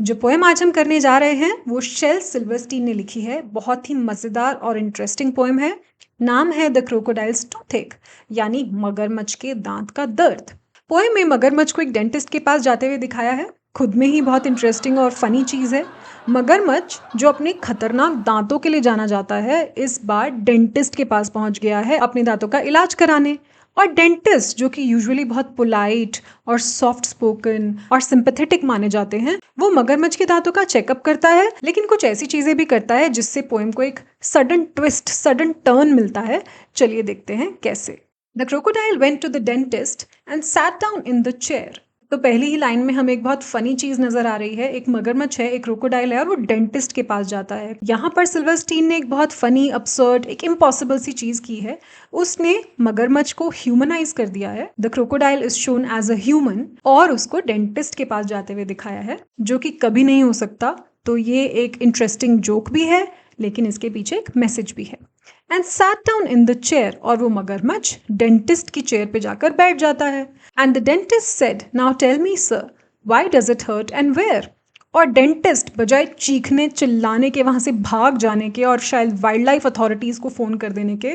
जो पोएम आज हम करने जा रहे हैं वो शेल सिल्वरस्टीन ने लिखी है। बहुत ही मज़ेदार और इंटरेस्टिंग पोएम है। नाम है द क्रोकोडाइल्स टूथेक, यानी मगरमच्छ के दांत का दर्द। पोएम में मगरमच्छ को एक डेंटिस्ट के पास जाते हुए दिखाया है। खुद में ही बहुत इंटरेस्टिंग और फनी चीज़ है। मगरमच्छ जो अपने खतरनाक दांतों के लिए जाना जाता है, इस बार डेंटिस्ट के पास पहुंच गया है अपने दांतों का इलाज कराने। और डेंटिस्ट जो कि यूजुअली बहुत पोलाइट और सॉफ्ट स्पोकन और सिंपैथेटिक माने जाते हैं, वो मगरमच्छ के दांतों का चेकअप करता है, लेकिन कुछ ऐसी चीजें भी करता है जिससे पोएम को एक सडन ट्विस्ट, सडन टर्न मिलता है। चलिए देखते हैं कैसे। The crocodile went to the dentist and sat down in the chair. तो पहली ही लाइन में हमें एक बहुत फनी चीज नजर आ रही है। एक मगरमच्छ है, एक क्रोकोडाइल है और वो डेंटिस्ट के पास जाता है। यहाँ पर सिल्वरस्टीन ने एक बहुत फनी, absurd, एक इम्पॉसिबल सी चीज की है। उसने मगरमच्छ को ह्यूमनाइज कर दिया है। The crocodile is shown as a human और उसको डेंटिस्ट के पास जाते हुए दिखाया है, जो कि कभी नहीं हो सकता। तो ये एक इंटरेस्टिंग जोक भी है, लेकिन इसके पीछे एक मैसेज भी है। And sat down in the chair, और वो मगरमच्छ डेंटिस्ट की चेयर पे जाकर बैठ जाता है। And the dentist said, now tell me sir, why does it hurt and where? और डेंटिस्ट बजाय चीखने चिल्लाने के, वहाँ से भाग जाने के और शायद वाइल्ड लाइफ अथॉरिटीज़ को फ़ोन कर देने के,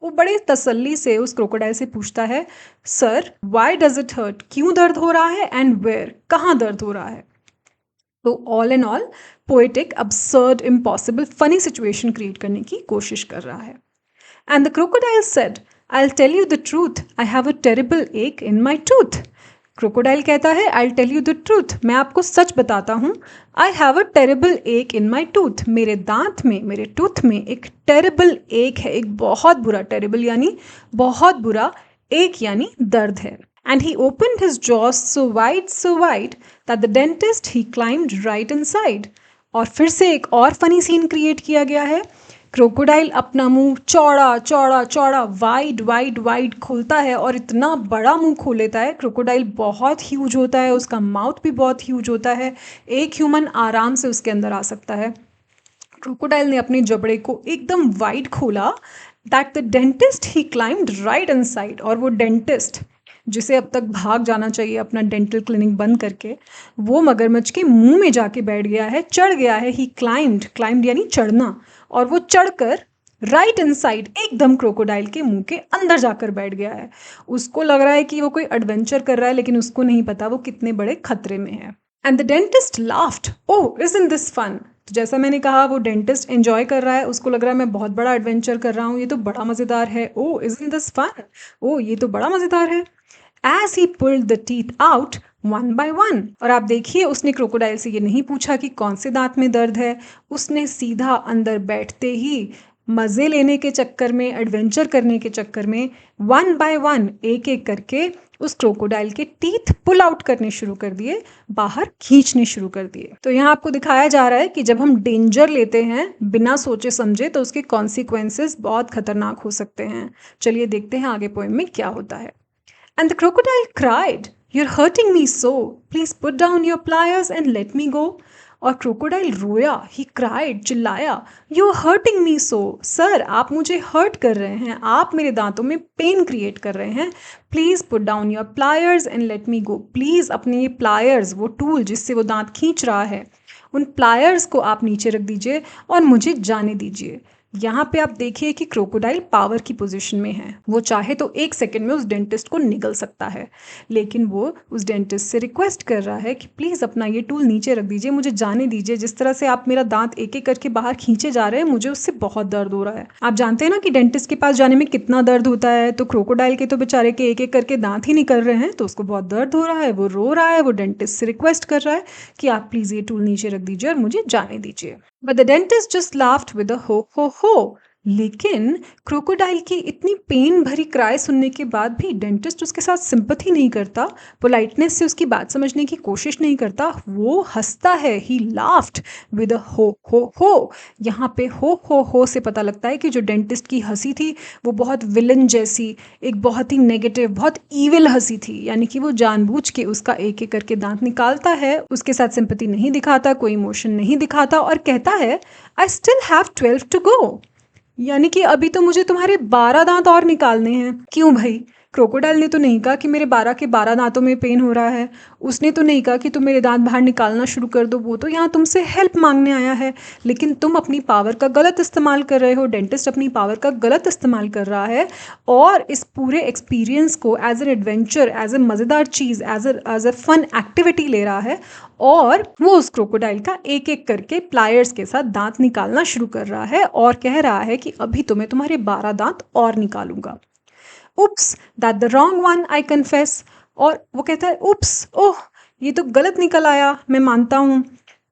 वो बड़े तसल्ली से उस क्रोकोडाइल से पूछता है, sir why does it hurt, क्यों दर्द हो रहा है, एंड वेयर, कहाँ दर्द हो रहा है? तो all in all poetic, absurd, impossible, funny situation create करने की कोशिश कर रहा है। And the crocodile said, I'll tell you the truth, I have a terrible ache in my tooth. Crocodile कहता है, I'll tell you the truth, मैं आपको सच बताता हूँ। I have a terrible ache in my tooth, मेरे दांत में, मेरे टूथ में एक terrible ache है, एक बहुत बुरा, terrible यानी बहुत बुरा, ache यानी दर्द है। And he opened his jaws so wide that the dentist he climbed right inside. और फिर से एक और फनी सीन क्रिएट किया गया है। क्रोकोडाइल अपना मुंह चौड़ा चौड़ा चौड़ा, वाइड वाइड वाइड खोलता है और इतना बड़ा मुंह खोल लेता है। क्रोकोडाइल बहुत ह्यूज होता है, उसका माउथ भी बहुत ह्यूज होता है। एक ह्यूमन आराम से उसके अंदर आ सकता है। क्रोकोडाइल ने अपने जबड़े को एकदम वाइड खोला, that the dentist he climbed right inside, और वो डेंटिस्ट जिसे अब तक भाग जाना चाहिए अपना डेंटल क्लिनिक बंद करके, वो मगरमच्छ के मुंह में जाके बैठ गया है, चढ़ गया है। ही क्लाइम्ड यानी चढ़ना, और वो चढ़कर राइट इनसाइड एकदम क्रोकोडाइल के मुंह के अंदर जाकर बैठ गया है। उसको लग रहा है कि वो कोई एडवेंचर कर रहा है, लेकिन उसको नहीं पता वो कितने बड़े खतरे में है। And the dentist laughed, oh isn't this fun? तो जैसा मैंने कहा, वो डेंटिस्ट एंजॉय कर रहा है, उसको लग रहा है मैं बहुत बड़ा एडवेंचर कर रहा हूँ, ये तो बड़ा मज़ेदार है। ओह इज़न्ट दिस फन? ओह ये तो बड़ा मज़ेदार है। As he pulled the teeth out one by one, और आप देखिए उसने क्रोकोडाइल से ये नहीं पूछा कि कौन से दांत में दर्द है, उसने सीधा अंदर बैठते ही मज़े लेने के चक्कर में, एडवेंचर करने के चक्कर में, वन बाय वन, एक एक करके उस क्रोकोडाइल के टीथ पुल आउट करने शुरू कर दिए, बाहर खींचने शुरू कर दिए। तो यहाँ आपको दिखाया जा रहा है कि जब हम डेंजर लेते हैं बिना सोचे समझे, तो उसके कॉन्सिक्वेंसेस बहुत खतरनाक हो सकते हैं। चलिए देखते हैं आगे पोएम में क्या होता है। And the crocodile cried, "You're hurting me so. Please put down your pliers and let me go." और क्रोकोडाइल रोया, ही क्राइड, चिल्लाया, "You're hurting me so." Sir आप मुझे हर्ट कर रहे हैं, आप मेरे दांतों में पेन क्रिएट कर रहे हैं। Please put down your pliers and let me go. Please अपने ये प्लायर्स, वो टूल जिससे वो दांत खींच रहा है, उन प्लायर्स को आप नीचे रख दीजिए और मुझे जाने दीजिए। यहाँ पे आप देखिए कि क्रोकोडाइल पावर की पोजीशन में है। वो चाहे तो एक सेकंड में उस डेंटिस्ट को निगल सकता है, लेकिन वो उस डेंटिस्ट से रिक्वेस्ट कर रहा है कि प्लीज़ अपना ये टूल नीचे रख दीजिए, मुझे जाने दीजिए। जिस तरह से आप मेरा दांत एक एक करके बाहर खींचे जा रहे हैं, मुझे उससे बहुत दर्द हो रहा है। आप जानते हैं ना कि डेंटिस्ट के पास जाने में कितना दर्द होता है। तो क्रोकोडाइल के तो बेचारे के एक एक करके दांत ही निकल रहे हैं, तो उसको बहुत दर्द हो रहा है, वो रो रहा है, वो डेंटिस्ट से रिक्वेस्ट कर रहा है कि आप प्लीज़ ये टूल नीचे रख दीजिए और मुझे जाने दीजिए। But the dentist just laughed with a हो हो हो। लेकिन क्रोकोडाइल की इतनी पेन भरी क्राई सुनने के बाद भी डेंटिस्ट उसके साथ सिंपैथी नहीं करता, पोलाइटनेस से उसकी बात समझने की कोशिश नहीं करता, वो हंसता है। ही लाफ्ड विद अ हो हो। यहाँ पे हो से पता लगता है कि जो डेंटिस्ट की हंसी थी वो बहुत विलन जैसी, एक बहुत ही नेगेटिव, बहुत ईविल हंसी थी। यानी कि वो जानबूझ के उसका एक एक करके दांत निकालता है, उसके साथ सिंपैथी नहीं दिखाता, कोई इमोशन नहीं दिखाता, और कहता है, I still have 12 to go. यानी कि अभी तो मुझे तुम्हारे 12 दांत और निकालने हैं। क्यों भाई, क्रोकोडाइल ने तो नहीं कहा कि मेरे 12 के 12 दांतों में पेन हो रहा है। उसने तो नहीं कहा कि तुम मेरे दांत बाहर निकालना शुरू कर दो। वो तो यहाँ तुमसे हेल्प मांगने आया है, लेकिन तुम अपनी पावर का गलत इस्तेमाल कर रहे हो। डेंटिस्ट अपनी पावर का गलत इस्तेमाल कर रहा है और इस पूरे एक्सपीरियंस को as an adventure, as a मज़ेदार चीज़, एज ए फन एक्टिविटी ले रहा है और वो उस क्रोकोडाइल का एक एक करके प्लायर्स के साथ दांत निकालना शुरू कर रहा है और कह रहा है कि अभी तो मैं तुम्हारे 12 दांत और निकालूंगा। Oops, that the wrong one I confess. और वो कहता है उप्स, ओह ये तो गलत निकल आया, मैं मानता हूँ।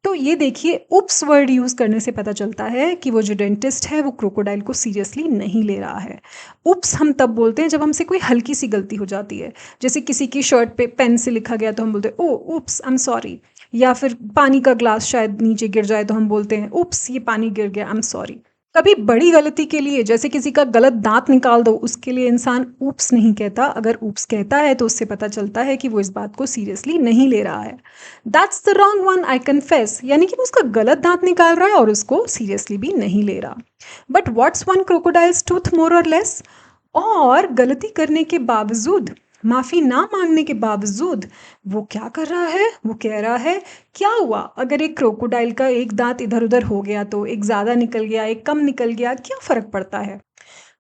तो ये देखिए, उप्स वर्ड यूज़ करने से पता चलता है कि वो जो डेंटिस्ट है वो क्रोकोडाइल को सीरियसली नहीं ले रहा है। उप्स हम तब बोलते हैं जब हमसे कोई हल्की सी गलती हो जाती है। जैसे किसी की शर्ट पे पेन से लिखा गया तो हम बोलते हैं ओ उप्स, आई एम सॉरी। या फिर पानी का ग्लास शायद नीचे गिर जाए तो हम बोलते हैं उप्स, ये पानी गिर गया, आई एम सॉरी। कभी बड़ी गलती के लिए, जैसे किसी का गलत दांत निकाल दो, उसके लिए इंसान ऊप्स नहीं कहता। अगर ऊप्स कहता है तो उससे पता चलता है कि वो इस बात को सीरियसली नहीं ले रहा है। That's the wrong one I confess, यानी कि वो उसका गलत दांत निकाल रहा है और उसको सीरियसली भी नहीं ले रहा। But what's one crocodile's tooth more और लेस। और गलती करने के बावजूद, माफ़ी ना मांगने के बावजूद वो क्या कर रहा है, वो कह रहा है क्या हुआ अगर एक क्रोकोडाइल का एक दांत इधर उधर हो गया, तो एक ज़्यादा निकल गया, एक कम निकल गया, क्या फ़र्क पड़ता है।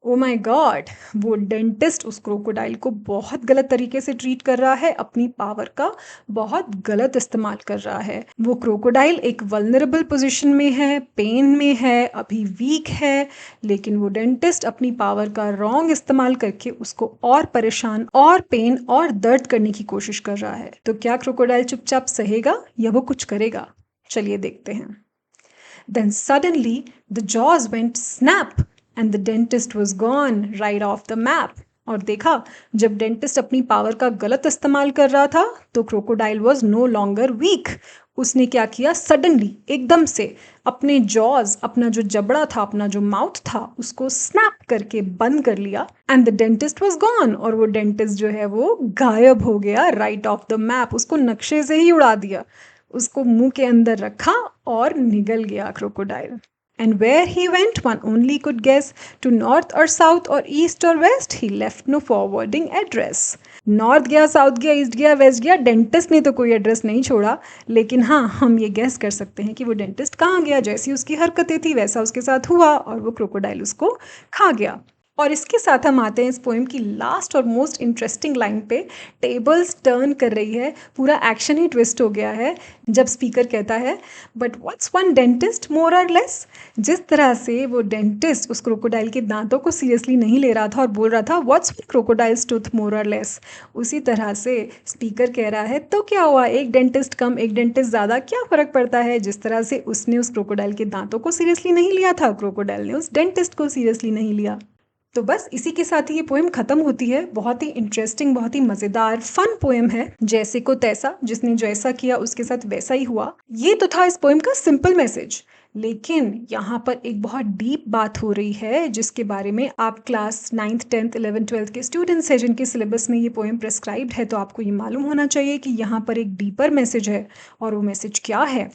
ओ माय गॉड, वो डेंटिस्ट उस क्रोकोडाइल को बहुत गलत तरीके से ट्रीट कर रहा है, अपनी पावर का बहुत गलत इस्तेमाल कर रहा है। वो क्रोकोडाइल एक वल्नरेबल पोजीशन में है, पेन में है, अभी वीक है, लेकिन वो डेंटिस्ट अपनी पावर का रॉन्ग इस्तेमाल करके उसको और परेशान और पेन और दर्द करने की कोशिश कर रहा है। तो क्या क्रोकोडाइल चुपचाप सहेगा या वो कुछ करेगा? चलिए देखते हैं। Then suddenly the jaws went snap and the dentist was gone right off the map. और देखा, जब डेंटिस्ट अपनी पावर का गलत इस्तेमाल कर रहा था तो crocodile was no longer weak. उसने क्या किया, सडनली, एकदम से अपने जॉज, अपना जो जबड़ा था, अपना जो माउथ था, उसको स्नैप करके बंद कर लिया and the dentist was gone. और वो डेंटिस्ट जो है वो गायब हो गया राइट ऑफ द मैप। उसको नक्शे से ही उड़ा दिया, उसको मुंह के अंदर रखा और निगल गया crocodile. And where he went, one only could guess. To north or south or east or west, he left no forwarding address. North गया, साउथ गया, ईस्ट गया, वेस्ट गया, डेंटिस्ट ने तो कोई एड्रेस नहीं छोड़ा। लेकिन हाँ, हम ये गेस कर सकते हैं कि वो डेंटिस्ट कहाँ गया। जैसी उसकी हरकतें थी वैसा उसके साथ हुआ और वो क्रोकोडाइल उसको खा गया। और इसके साथ हम आते हैं इस पोएम की लास्ट और मोस्ट इंटरेस्टिंग लाइन पे। टेबल्स टर्न कर रही है, पूरा एक्शन ही ट्विस्ट हो गया है जब स्पीकर कहता है बट व्हाट्स वन डेंटिस्ट मोर और लेस। जिस तरह से वो डेंटिस्ट उस क्रोकोडाइल के दांतों को सीरियसली नहीं ले रहा था और बोल रहा था what's one crocodile's tooth more और लेस, उसी तरह से स्पीकर कह रहा है तो क्या हुआ, एक डेंटिस्ट कम एक डेंटिस्ट ज़्यादा, क्या फ़र्क पड़ता है। जिस तरह से उसने उस क्रोकोडाइल के दांतों को सीरियसली नहीं लिया था, क्रोकोडाइल ने उस डेंटिस्ट को सीरियसली नहीं लिया। तो बस इसी के साथ ही ये पोएम ख़त्म होती है। बहुत ही इंटरेस्टिंग, बहुत ही मज़ेदार, फन पोएम है। जैसे को तैसा, जिसने जैसा किया उसके साथ वैसा ही हुआ। ये तो था इस पोएम का सिंपल मैसेज, लेकिन यहाँ पर एक बहुत डीप बात हो रही है जिसके बारे में आप class 9th 10th 11th 12th के स्टूडेंट्स हैं जिनके सिलेबस में ये पोएम प्रेस्क्राइब्ड है, तो आपको ये मालूम होना चाहिए कि यहाँ पर एक डीपर मैसेज है। और वो मैसेज क्या है।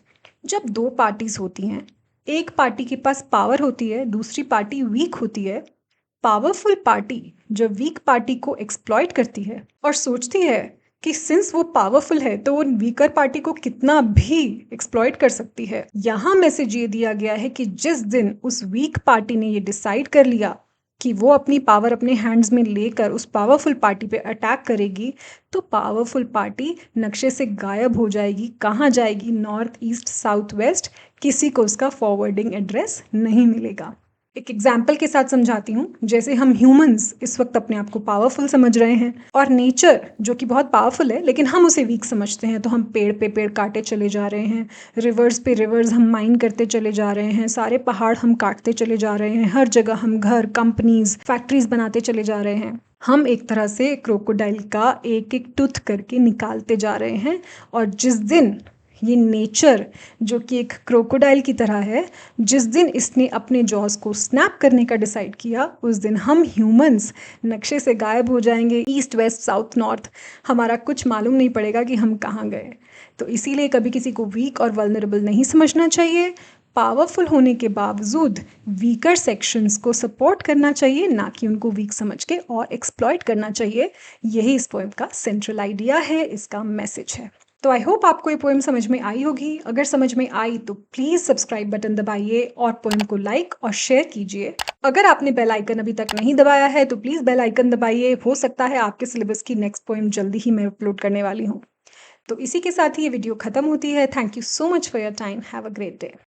जब दो पार्टीज होती हैं, एक पार्टी के पास पावर होती है, दूसरी पार्टी वीक होती है। पावरफुल पार्टी जब वीक पार्टी को एक्सप्लॉइट करती है और सोचती है कि सिंस वो पावरफुल है तो वो वीकर पार्टी को कितना भी एक्सप्लॉइट कर सकती है। यहाँ मैसेज ये दिया गया है कि जिस दिन उस वीक पार्टी ने ये डिसाइड कर लिया कि वो अपनी पावर अपने हैंड्स में लेकर उस पावरफुल पार्टी पे अटैक करेगी, तो पावरफुल पार्टी नक्शे से गायब हो जाएगी। कहाँ जाएगी, नॉर्थ ईस्ट साउथ वेस्ट, किसी को उसका फॉरवर्डिंग एड्रेस नहीं मिलेगा। एक एग्जाम्पल के साथ समझाती हूँ। जैसे हम ह्यूमंस इस वक्त अपने आप को पावरफुल समझ रहे हैं और नेचर जो कि बहुत पावरफुल है लेकिन हम उसे वीक समझते हैं, तो हम पेड़ पे पेड़ काटे चले जा रहे हैं, रिवर्स पे रिवर्स हम माइन करते चले जा रहे हैं, सारे पहाड़ हम काटते चले जा रहे हैं, हर जगह हम घर, कंपनीज, फैक्ट्रीज बनाते चले जा रहे हैं। हम एक तरह से क्रोकोडाइल का एक एक टूथ करके निकालते जा रहे हैं। और जिस दिन ये नेचर जो कि एक क्रोकोडाइल की तरह है, जिस दिन इसने अपने जॉज को स्नैप करने का डिसाइड किया, उस दिन हम ह्यूमंस नक्शे से गायब हो जाएंगे, ईस्ट वेस्ट साउथ नॉर्थ, हमारा कुछ मालूम नहीं पड़ेगा कि हम कहाँ गए। तो इसीलिए कभी किसी को वीक और वल्नरेबल नहीं समझना चाहिए। पावरफुल होने के बावजूद वीकर सेक्शंस को सपोर्ट करना चाहिए, ना कि उनको वीक समझ के और एक्सप्लॉइट करना चाहिए। यही इस पोएम का सेंट्रल आइडिया है, इसका मैसेज है। तो आई होप आपको ये पोएम समझ में आई होगी। अगर समझ में आई तो प्लीज़ सब्सक्राइब बटन दबाइए और पोएम को लाइक और शेयर कीजिए। अगर आपने बेल आइकन अभी तक नहीं दबाया है तो प्लीज़ बेल आइकन दबाइए। हो सकता है आपके सिलेबस की नेक्स्ट पोएम जल्दी ही मैं अपलोड करने वाली हूँ। तो इसी के साथ ही ये वीडियो खत्म होती है। Thank you so much for your time. Have a great day.